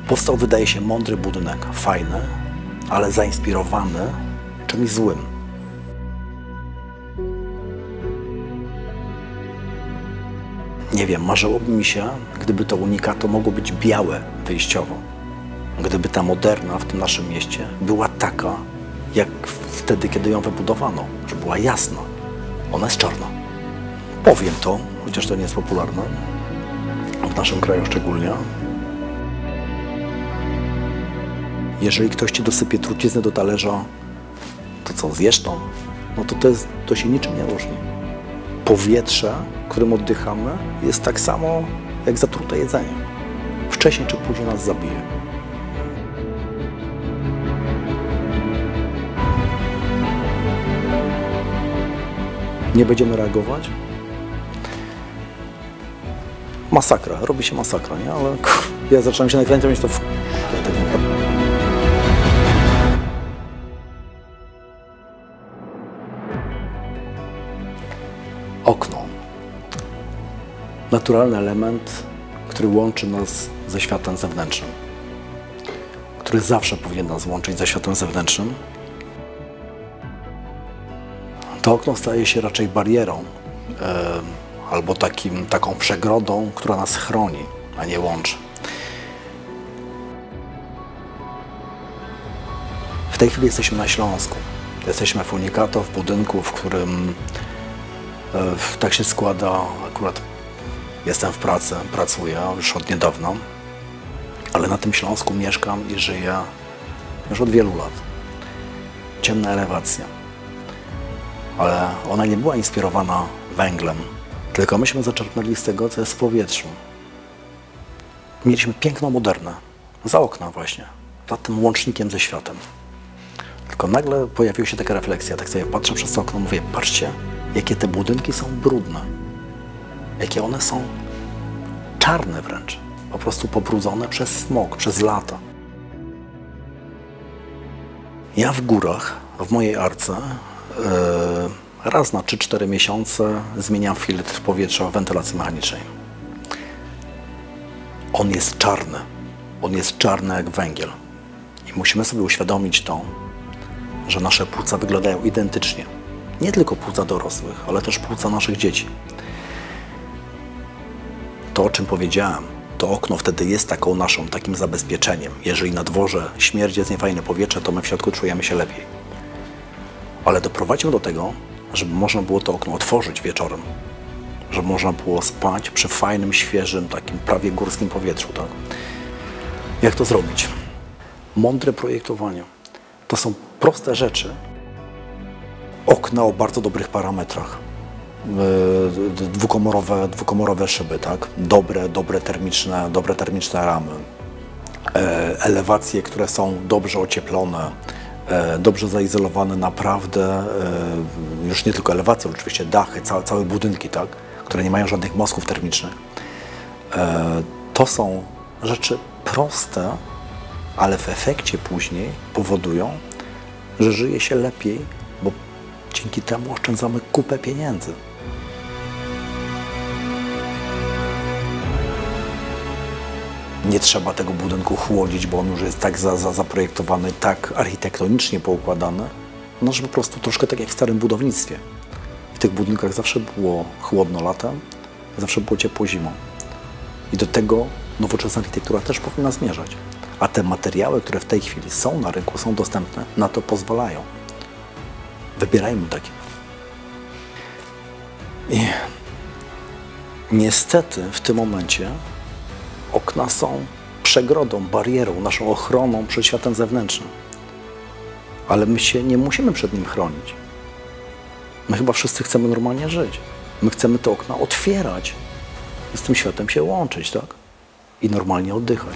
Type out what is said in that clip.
Powstał, wydaje się, mądry budynek, fajny, ale zainspirowany czymś złym. Nie wiem, marzyłoby mi się, gdyby to Unicato mogło być białe wyjściowo. Gdyby ta Moderna w tym naszym mieście była taka, jak wtedy, kiedy ją wybudowano, że była jasna. Ona jest czarna. Powiem to, chociaż to nie jest popularne, w naszym kraju szczególnie. Jeżeli ktoś ci dosypie trucizny do talerza, to co, zjesz to? No to się niczym nie różni. Powietrze, którym oddychamy, jest tak samo jak zatrute jedzenie. Wcześniej czy później nas zabije. Nie będziemy reagować? Masakra, robi się masakra, nie? Ale ja zacząłem się nakręcać, to tak naprawdę. Okno. Naturalny element, który łączy nas ze światem zewnętrznym. Który zawsze powinien nas łączyć ze światem zewnętrznym. To okno staje się raczej barierą albo taką przegrodą, która nas chroni, a nie łączy. W tej chwili jesteśmy na Śląsku. Jesteśmy w Unicato, w budynku, w którym tak się składa, akurat jestem w pracy, pracuję już od niedawna, ale na tym Śląsku mieszkam i żyję już od wielu lat. Ciemna elewacja. Ale ona nie była inspirowana węglem, tylko myśmy zaczerpnęli z tego, co jest w powietrzu. Mieliśmy piękną Modernę, za okna właśnie, za tym łącznikiem ze światem. Tylko nagle pojawiła się taka refleksja, tak sobie patrzę przez okno, mówię, patrzcie, jakie te budynki są brudne, jakie one są czarne wręcz, po prostu pobrudzone przez smog, przez lata. Ja w górach, w mojej arce, raz na 3-4 miesiące zmieniam filtr powietrza w wentylacji mechanicznej. On jest czarny jak węgiel. I musimy sobie uświadomić to, że nasze płuca wyglądają identycznie. Nie tylko płuca dorosłych, ale też płuca naszych dzieci. To, o czym powiedziałem, to okno wtedy jest takim zabezpieczeniem. Jeżeli na dworze śmierdzi, jest niefajne powietrze, to my w środku czujemy się lepiej. Ale doprowadźmy do tego, żeby można było to okno otworzyć wieczorem. Żeby można było spać przy fajnym, świeżym, takim prawie górskim powietrzu. Tak? Jak to zrobić? Mądre projektowanie. To są proste rzeczy. Okna o bardzo dobrych parametrach. Dwukomorowe szyby, tak? Dobre termiczne ramy. Elewacje, które są dobrze ocieplone, dobrze zaizolowane, naprawdę, już nie tylko elewacje, ale oczywiście dachy, całe budynki, tak? Które nie mają żadnych mostków termicznych. To są rzeczy proste, ale w efekcie później powodują, że żyje się lepiej, bo dzięki temu oszczędzamy kupę pieniędzy. Nie trzeba tego budynku chłodzić, bo on już jest tak zaprojektowany, tak architektonicznie poukładany, no że po prostu troszkę tak jak w starym budownictwie. W tych budynkach zawsze było chłodno latem, zawsze było ciepło zimą. I do tego nowoczesna architektura też powinna zmierzać. A te materiały, które w tej chwili są na rynku, są dostępne, na to pozwalają. Wybierajmy takie. I niestety w tym momencie okna są przegrodą, barierą, naszą ochroną przed światem zewnętrznym. Ale my się nie musimy przed nim chronić. My chyba wszyscy chcemy normalnie żyć. My chcemy te okna otwierać i z tym światem się łączyć, tak? I normalnie oddychać.